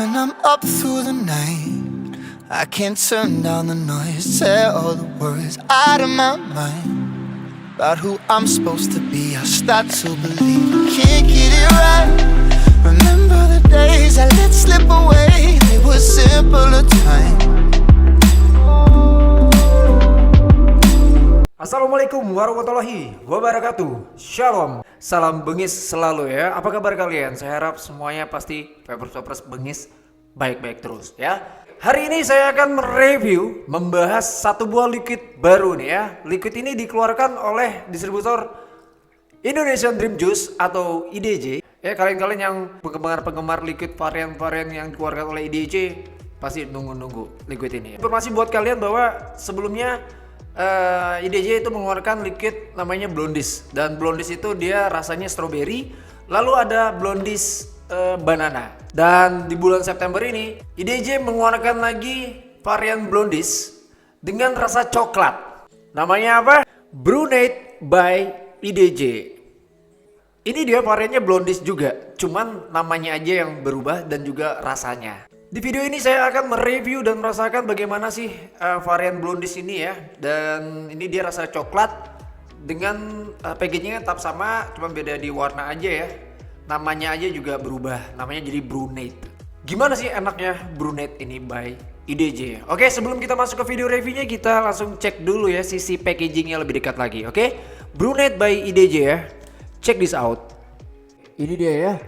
When I'm up through the night, I can't turn down the noise. Tear all the words out of my mind about who I'm supposed to be. I start to believe I can't get it right. Remember the days I let slip away. They were simpler times. Assalamualaikum warahmatullahi wabarakatuh. Shalom, salam bengis selalu ya. Apa kabar kalian? Saya harap semuanya pasti Vapers bengis baik-baik terus ya. Hari ini saya akan mereview, membahas satu buah liquid baru nih ya. Liquid ini dikeluarkan oleh distributor Indonesian Dream Juice atau IDJ. Ya, kalian-kalian yang penggemar liquid varian-varian yang dikeluarkan oleh IDJ pasti nunggu-nunggu liquid ini. Informasi buat kalian bahwa sebelumnya IDJ itu mengeluarkan liquid namanya Blondies, dan Blondies itu dia rasanya strawberry, lalu ada Blondies banana. Dan di bulan September ini IDJ mengeluarkan lagi varian Blondies dengan rasa coklat. Namanya apa? Brunette by IDJ. Ini dia variannya Blondies juga, cuman namanya aja yang berubah dan juga rasanya. Di video ini saya akan mereview dan merasakan bagaimana sih varian Blondies ini ya. Dan ini dia rasa coklat dengan packagingnya tetap sama, cuma beda di warna aja ya. Namanya aja juga berubah, namanya jadi Brunette. Gimana sih enaknya Brunette ini by IDJ? Oke, sebelum kita masuk ke video reviewnya, kita langsung cek dulu ya sisi packagingnya lebih dekat lagi. Oke, Brunette by IDJ ya. Check this out. Ini dia ya,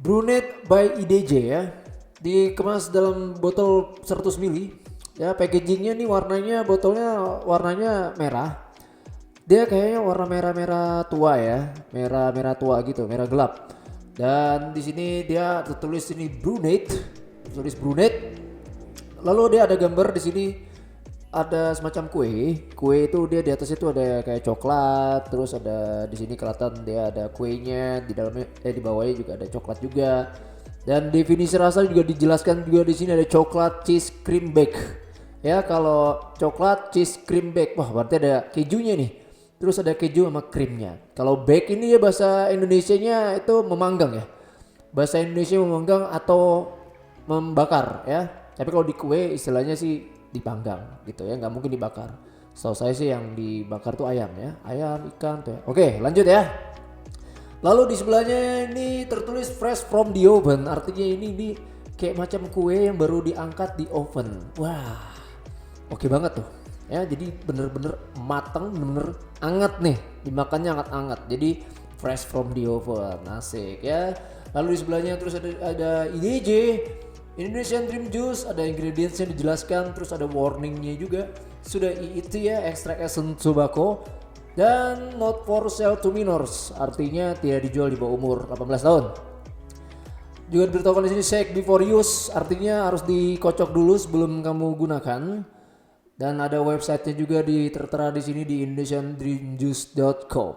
Brunette by IDJ ya. Dikemas dalam botol 100 ml ya. Packagingnya nih warnanya, botolnya warnanya merah. Dia kayaknya warna merah-merah tua ya, merah-merah tua gitu, merah gelap. Dan di sini dia tertulis ini Brunette, tulis Brunette. Lalu dia ada gambar di sini, ada semacam kue. Kue itu dia di atas itu ada kayak coklat, terus ada di sini kelihatan dia ada kuenya, di dalamnya di bawahnya juga ada coklat juga. Dan definisi rasa juga dijelaskan juga di sini, ada coklat cheese cream bake. Ya, kalau coklat cheese cream bake, wah berarti ada kejunya nih. Terus ada keju sama krimnya. Kalau bake ini ya bahasa Indonesianya itu memanggang ya. Bahasa Indonesia memanggang atau membakar ya. Tapi kalau di kue istilahnya sih dipanggang gitu ya, nggak mungkin dibakar. Setahu saya sih yang dibakar tuh ayam ya, ayam, ikan tuh ya. Oke, lanjut ya. Lalu di sebelahnya ini tertulis fresh from the oven, artinya ini kayak macam kue yang baru diangkat di oven. Wah, oke banget tuh ya. Jadi bener-bener matang, bener-bener anget nih, dimakannya anget-anget. Jadi fresh from the oven, asik ya. Lalu di sebelahnya terus ada IDJ Indonesian Dream Juice, ada ingredientsnya dijelaskan, terus ada warningnya juga. Sudah itu ya, extract essence tobacco. Dan not for sale to minors, artinya tidak dijual di bawah umur 18 tahun. Juga diberitahukan di sini shake before use, artinya harus dikocok dulu sebelum kamu gunakan. Dan ada websitenya juga tertera di sini di indonesiandreamjuice.com.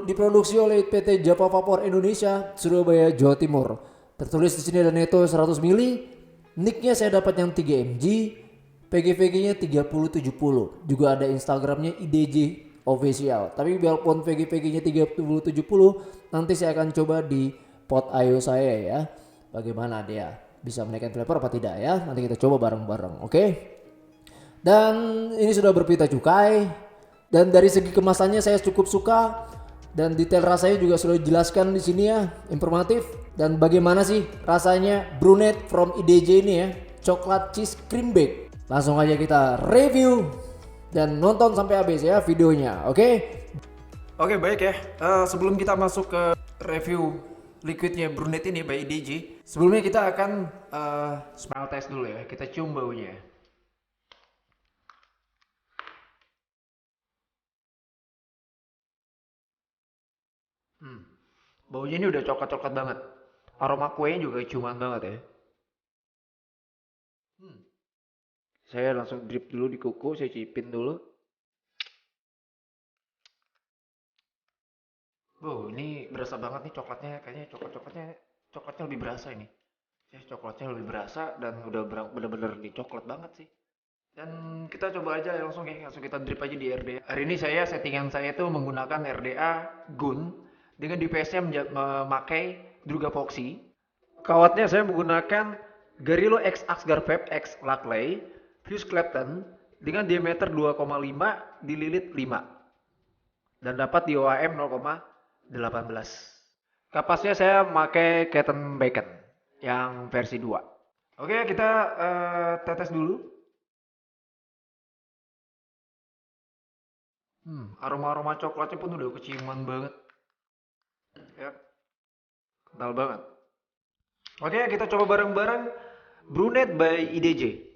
Diproduksi oleh PT Japa Vapor Indonesia, Surabaya, Jawa Timur. Tertulis di sini ada neto 100 ml. Nicknya saya dapat yang 3 mg, PGVG-nya 3070. Juga ada Instagramnya IDJ official. Tapi biarpun VG-VG-nya 3070, nanti saya akan coba di pot.io saya ya. Bagaimana dia bisa menaikkan flavor apa tidak ya. Nanti kita coba bareng-bareng, oke? Dan ini sudah berpita cukai. Dan dari segi kemasannya saya cukup suka. Dan detail rasanya juga sudah dijelaskan di sini ya, informatif. Dan bagaimana sih rasanya Brunette from IDJ ini ya, coklat cheese cream bake. Langsung aja kita review dan nonton sampai habis ya videonya, oke? Oke, baik ya. Sebelum kita masuk ke review liquidnya Brunette ini by IDJ, sebelumnya kita akan smell test dulu ya. Kita cium baunya. Baunya ini udah coklat-coklat banget. Aroma kuenya juga ciuman banget ya. Saya langsung drip dulu di kuku, saya cipin dulu. Ini berasa banget nih coklatnya, kayaknya coklatnya lebih berasa ini. Ya, coklatnya lebih berasa dan udah bener-bener di coklat banget sih. Dan kita coba aja langsung kita drip aja di RDA. Hari ini settingan saya itu menggunakan RDA Gun dengan DPS-nya memakai Druga Foxy. Kawatnya saya menggunakan Garillo X Asgar Vape X Laclay Fuse Clapton dengan diameter 2,5 dililit 5 dan dapat di OAM 0,18. Kapasnya saya pakai Keaton Bacon yang versi 2. Oke, kita tetes dulu. Aroma-aroma coklatnya pun udah keciuman banget. Ya, kental banget. Oke, kita coba bareng-bareng Brunette by IDJ.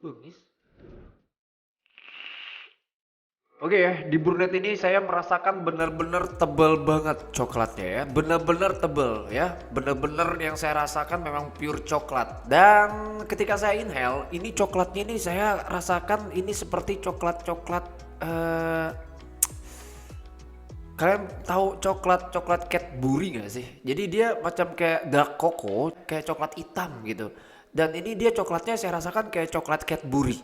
Bungis. Oke ya, di Brunette ini saya merasakan benar-benar tebal banget coklatnya ya. Benar-benar tebal ya. Benar-benar yang saya rasakan memang pure coklat. Dan ketika saya inhale, ini coklatnya ini saya rasakan ini seperti coklat-coklat kalian tahu coklat Cadbury gak sih? Jadi dia macam kayak dark cocoa, kayak coklat hitam gitu. Dan ini dia coklatnya saya rasakan kayak coklat Cadbury.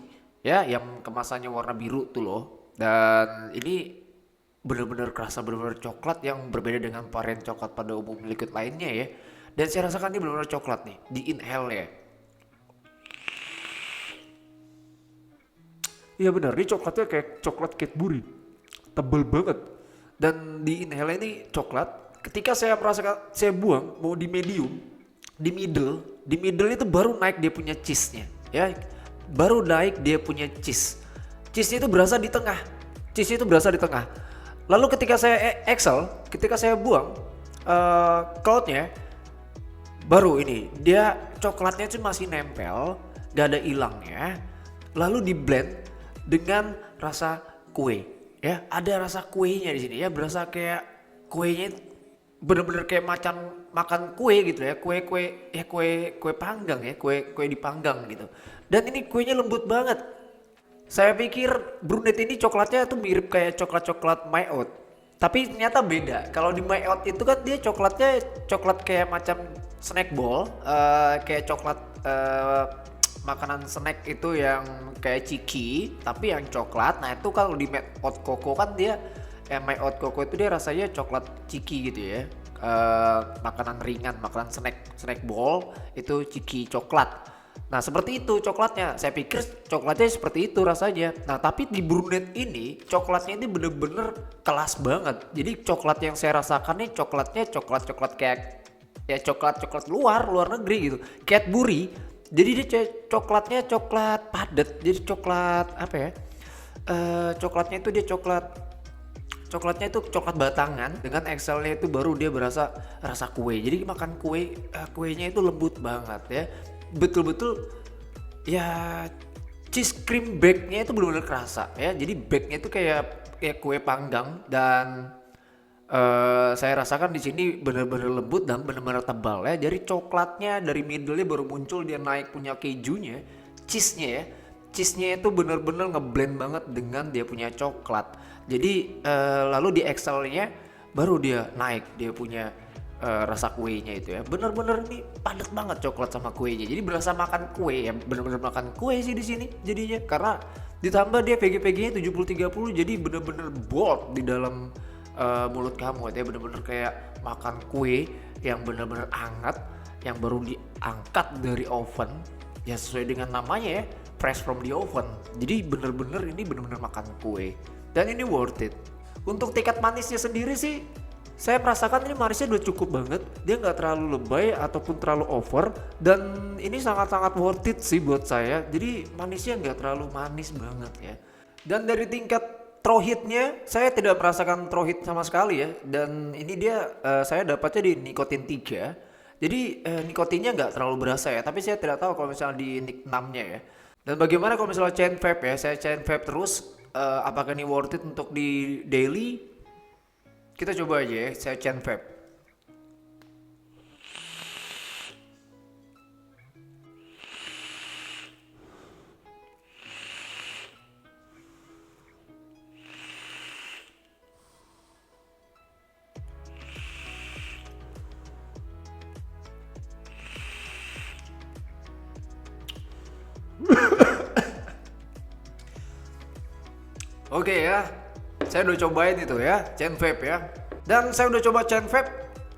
Ya, yang kemasannya warna biru tuh loh. Dan ini bener-bener kerasa bener-bener coklat yang berbeda dengan varian coklat pada umum liquid lainnya ya. Dan saya rasakan ini bener-bener coklat nih, di inhale ya. Iya benar, ini coklatnya kayak coklat Cadbury. Tebel banget. Dan di inhale ini coklat, ketika saya merasakan, saya buang, mau di medium, di middle itu baru naik dia punya cheese-nya. Ya, baru naik dia punya cheese. Cheese-nya itu berasa di tengah. Cheese-nya itu berasa di tengah. Lalu ketika saya exhale, ketika saya buang cloud-nya, baru ini dia coklatnya itu masih nempel, gak ada hilangnya. Lalu di blend dengan rasa kue, ya ada rasa kuenya di sini ya, berasa kayak kuenya bener-bener kayak macam makan kue gitu ya, kue panggang ya, kue dipanggang gitu. Dan ini kuenya lembut banget. Saya pikir Brunette ini coklatnya tuh mirip kayak coklat-coklat My Oat. Tapi ternyata beda. Kalau di My Oat itu kan dia coklatnya coklat kayak macam snack ball, kayak coklat makanan snack itu yang kayak ciki, tapi yang coklat. Nah itu kalau di My Oat Coco kan dia, My Oat Coco itu dia rasanya coklat ciki gitu ya. Makanan ringan, makanan snack ball itu ciki coklat. Nah seperti itu coklatnya, saya pikir coklatnya seperti itu rasanya. Nah tapi di Brunette ini coklatnya ini bener-bener kelas banget. Jadi coklat yang saya rasakan nih coklatnya coklat kayak ya coklat luar negeri gitu. Cadbury. Jadi dia coklatnya coklat padat. Jadi coklat apa ya? Coklatnya itu dia coklatnya itu coklat batangan dengan exhalnya itu baru dia berasa rasa kue. Jadi makan kuenya itu lembut banget ya. Betul-betul ya cheese cream bake-nya itu benar-benar kerasa ya. Jadi bake-nya itu kayak kue panggang dan saya rasakan di sini benar-benar lembut dan benar-benar tebal ya. Jadi coklatnya dari middle-nya baru muncul dia naik punya kejunya, cheese-nya ya. Cheese-nya itu benar-benar ngeblend banget dengan dia punya coklat. Jadi lalu di exhalnya baru dia naik dia punya rasa kuenya itu ya. Bener-bener nih padat banget coklat sama kuenya. Jadi berasa makan kue ya, bener-bener makan kue sih di sini jadinya karena ditambah dia VG-VG-nya 70-30 jadi bener-bener bold di dalam mulut kamu ya, bener-bener kayak makan kue yang bener-bener hangat yang baru diangkat dari oven ya sesuai dengan namanya ya, fresh from the oven. Jadi bener-bener ini bener-bener makan kue dan ini worth it. Untuk tingkat manisnya sendiri sih saya merasakan ini manisnya udah cukup banget, dia nggak terlalu lebay ataupun terlalu over dan ini sangat-sangat worth it sih buat saya. Jadi manisnya nggak terlalu manis banget ya. Dan dari tingkat throw hitnya saya tidak merasakan throw hit sama sekali ya. Dan ini dia saya dapatnya di nikotin 3. Jadi nikotinnya nggak terlalu berasa ya. Tapi saya tidak tahu kalau misalnya di nik 6-nya ya. Dan bagaimana kalau misalnya chain vape ya, saya chain vape terus apakah ini worth it untuk di daily? Kita coba aja ya, saya chain vape. Oke ya, saya udah cobain itu ya, chain vape ya. Dan saya udah coba chain vape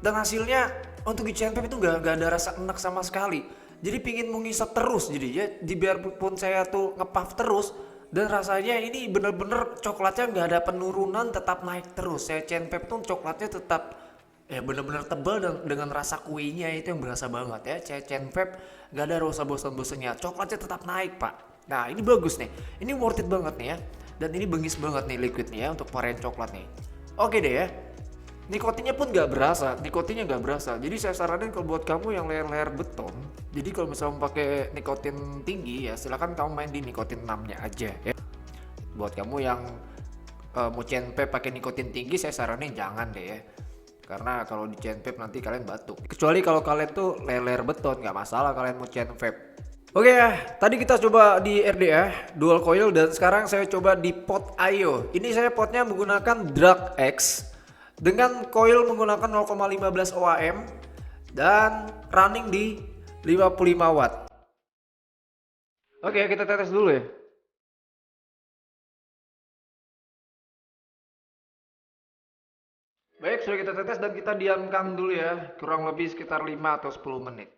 dan hasilnya untuk di chain vape itu nggak ada rasa enak sama sekali. Jadi pingin mengisap terus jadinya, biarpun saya tuh ngepuff terus dan rasanya ini bener-bener coklatnya nggak ada penurunan, tetap naik terus. Saya chain vape tuh coklatnya tetap ya bener-bener tebal dan dengan rasa kuenya itu yang berasa banget ya. Chain vape nggak ada rasa bosan-bosannya, coklatnya tetap naik pak. Nah ini bagus nih, ini worth it banget nih ya. Dan ini bengis banget nih liquidnya ya untuk varian coklat nih. Oke deh ya. Nikotinnya pun nggak berasa, nikotinnya nggak berasa. Jadi saya saranin kalau buat kamu yang leher-leher beton, jadi kalau misalnya pakai nikotin tinggi ya silakan kamu main di nikotin 6-nya aja ya. Buat kamu yang mau chain vape pakai nikotin tinggi, saya saranin jangan deh ya. Karena kalau di chain vape nanti kalian batuk. Kecuali kalau kalian tuh leher-leher beton, nggak masalah kalian mau chain vape. Oke ya, tadi kita coba di RDA dual coil dan sekarang saya coba di pot IO. Ini saya potnya menggunakan Drag X dengan coil menggunakan 0,15 ohm dan running di 55 watt. Oke, kita tetes dulu ya. Baik, sudah kita tetes dan kita diamkan dulu ya, kurang lebih sekitar 5 atau 10 menit.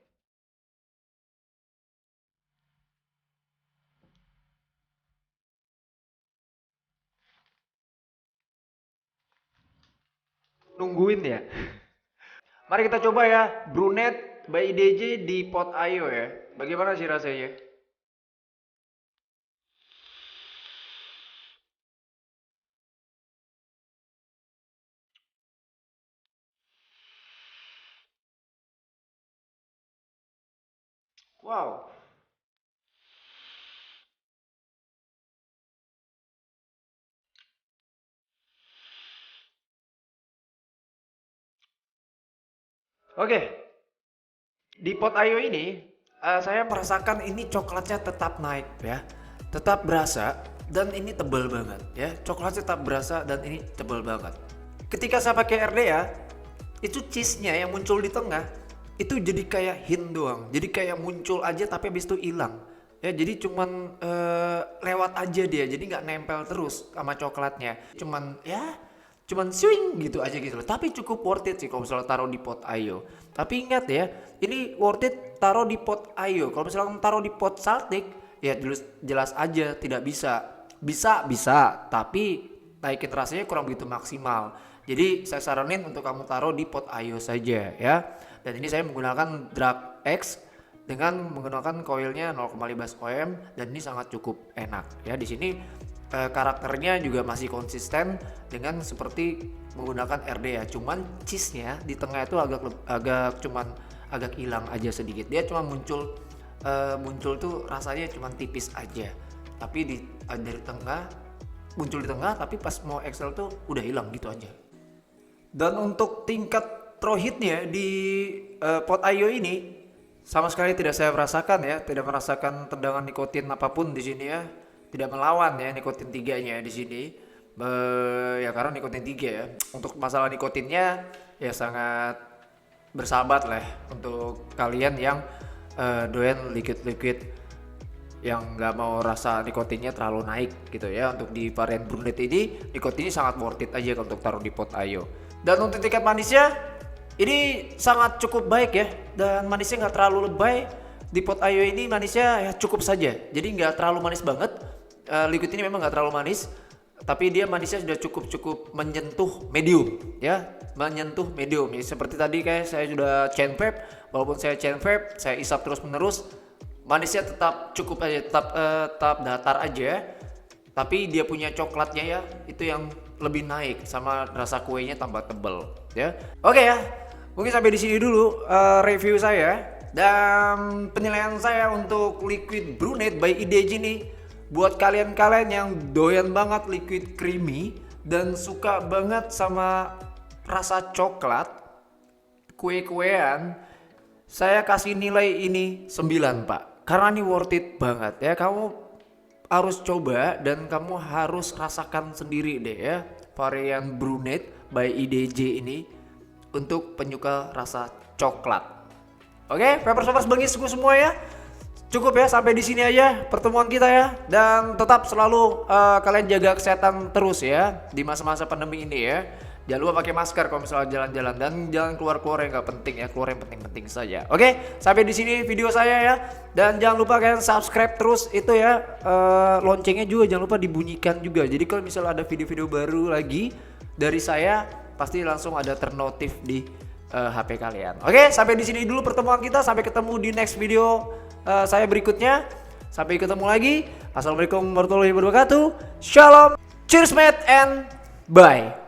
Nungguin ya. Mari kita coba ya, Brunette by IDJ di pot IO ya. Bagaimana sih rasanya? Wow. Oke, di pot IO ini saya merasakan ini coklatnya tetap naik ya, tetap berasa dan ini tebal banget ya. Coklatnya tetap berasa dan ini tebal banget. Ketika saya pakai RDA, itu cheese-nya yang muncul di tengah itu jadi kayak hint doang, jadi kayak muncul aja tapi habis itu hilang. Ya jadi cuman lewat aja dia, jadi nggak nempel terus sama coklatnya. Cuman swing gitu aja gitu loh. Tapi cukup worth it sih kalau misalnya taruh di pot IO. Tapi ingat ya, ini worth it taruh di pot IO. Kalau misalnya taruh di pot Saltic, ya jelas aja tidak bisa. Bisa, tapi naikin rasanya kurang begitu maksimal. Jadi saya saranin untuk kamu taruh di pot IO saja ya. Dan ini saya menggunakan Drag X dengan menggunakan coilnya 0,15 ohm dan ini sangat cukup enak ya. Di sini karakternya juga masih konsisten dengan seperti menggunakan RDA, cuman cheese-nya di tengah itu agak hilang aja sedikit. Dia cuma muncul tuh rasanya cuma tipis aja. Tapi dari tengah muncul di tengah, tapi pas mau Excel tuh udah hilang gitu aja. Dan untuk tingkat throw hit-nya di pot IO ini sama sekali tidak saya merasakan ya, tidak merasakan tendangan nikotin apapun di sini ya. Tidak melawan ya nikotin 3-nya di sini. Ya karena nikotin 3 ya. Untuk masalah nikotinnya ya sangat bersahabat lah untuk kalian yang doyan liquid yang nggak mau rasa nikotinnya terlalu naik gitu ya. Untuk di varian Brunette ini nikotinnya sangat worth it aja untuk taruh di pot IO. Dan untuk tingkat manisnya ini sangat cukup baik ya, dan manisnya nggak terlalu lebay. Di pot IO ini manisnya ya cukup saja, jadi nggak terlalu manis banget. Liquid ini memang nggak terlalu manis, tapi dia manisnya sudah cukup menyentuh medium ya, menyentuh medium ya. Seperti tadi kayak saya sudah chain vape, walaupun saya chain vape saya isap terus menerus, manisnya tetap cukup aja, tetap datar aja, tapi dia punya coklatnya ya itu yang lebih naik sama rasa kuenya tambah tebel ya. Oke ya, mungkin sampai di sini dulu review saya dan penilaian saya untuk liquid Brunette by IDJ nih. Buat kalian-kalian yang doyan banget liquid creamy dan suka banget sama rasa coklat, kue-kuean, saya kasih nilai ini 9 pak. Karena ini worth it banget ya. Kamu harus coba dan kamu harus rasakan sendiri deh ya varian Brunette by IDJ ini untuk penyuka rasa coklat. Oke, Vapers bengis semua ya. Cukup ya, sampai di sini aja pertemuan kita ya. Dan tetap selalu kalian jaga kesehatan terus ya di masa-masa pandemi ini ya. Jangan lupa pakai masker kalau misalnya jalan-jalan, dan jangan keluar-keluar yang nggak penting ya, keluar yang penting-penting saja. Oke, sampai di sini video saya ya. Dan jangan lupa kalian subscribe terus itu ya, loncengnya juga jangan lupa dibunyikan juga. Jadi kalau misalnya ada video-video baru lagi dari saya, pasti langsung ada ternotif di HP kalian. Oke, sampai di sini dulu pertemuan kita. Sampai ketemu di next video saya berikutnya. Sampai ketemu lagi. Assalamualaikum warahmatullahi wabarakatuh. Shalom. Cheers mate and bye.